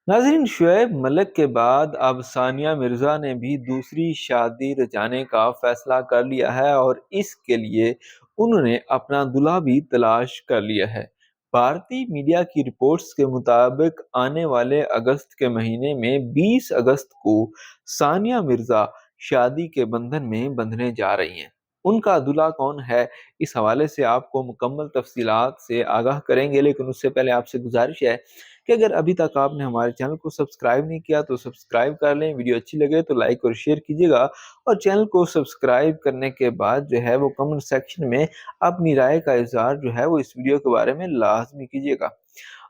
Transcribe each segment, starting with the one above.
नाज़रीन, शुएब मलिक के बाद अब सानिया मिर्ज़ा ने भी दूसरी शादी रचाने का फैसला कर लिया है और इसके लिए उन्होंने अपना दूल्हा भी तलाश कर लिया है। भारतीय मीडिया की रिपोर्ट्स के मुताबिक आने वाले अगस्त के महीने में 20 अगस्त को सानिया मिर्ज़ा शादी के बंधन में बंधने जा रही हैं। उनका दूल्हा कौन है, इस हवाले से आपको मुकम्मल तफसीलात से आगाह करेंगे, लेकिन उससे पहले आपसे गुजारिश है कि अगर अभी तक आपने हमारे चैनल को सब्सक्राइब नहीं किया तो सब्सक्राइब कर लें। वीडियो अच्छी लगे तो लाइक और शेयर कीजिएगा और चैनल को सब्सक्राइब करने के बाद जो है वो कमेंट सेक्शन में अपनी राय का इज़हार जो है वो इस वीडियो के बारे में लाज़मी कीजिएगा।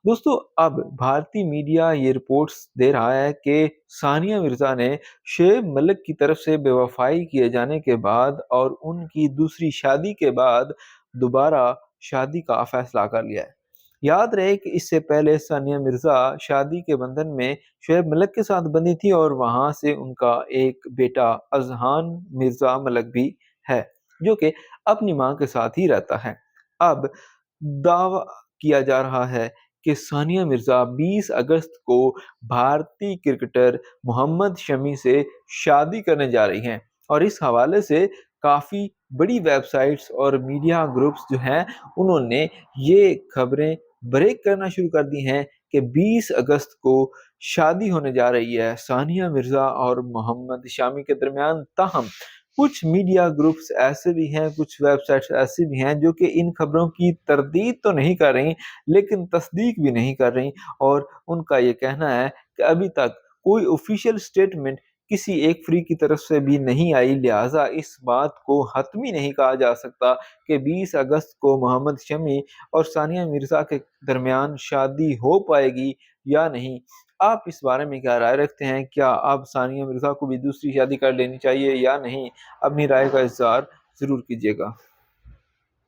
दोस्तों, अब भारतीय मीडिया ये रिपोर्ट्स दे रहा है कि सानिया मिर्ज़ा ने शुएब मलिक की तरफ से बेवफ़ाई किए जाने के बाद और उनकी दूसरी शादी के बाद दोबारा शादी का फैसला कर लिया है। याद रहे कि इससे पहले सानिया मिर्ज़ा शादी के बंधन में शुएब मलिक के साथ बंधी थी और वहाँ से उनका एक बेटा अज़हान मिर्ज़ा मलिक भी है, जो कि अपनी माँ के साथ ही रहता है। अब दावा किया जा रहा है कि सानिया मिर्ज़ा 20 अगस्त को भारतीय क्रिकेटर मोहम्मद शमी से शादी करने जा रही हैं और इस हवाले से काफ़ी बड़ी वेबसाइट्स और मीडिया ग्रुप्स जो हैं उन्होंने ये खबरें ब्रेक करना शुरू कर दी हैं कि 20 अगस्त को शादी होने जा रही है सानिया मिर्ज़ा और मोहम्मद शामी के दरमियान। ताहम कुछ मीडिया ग्रुप्स ऐसे भी हैं, कुछ वेबसाइट्स ऐसी भी हैं जो कि इन खबरों की तरदीद तो नहीं कर रही, लेकिन तस्दीक भी नहीं कर रही और उनका ये कहना है कि अभी तक कोई ऑफिशियल स्टेटमेंट किसी एक फ्री की तरफ से भी नहीं आई, लिहाजा इस बात को हतमी नहीं कहा जा सकता कि 20 अगस्त को मोहम्मद शमी और सानिया मिर्ज़ा के दरमियान शादी हो पाएगी या नहीं। आप इस बारे में क्या राय रखते हैं? क्या अब सानिया मिर्ज़ा को भी दूसरी शादी कर लेनी चाहिए या नहीं? अपनी राय का इज़हार ज़रूर कीजिएगा।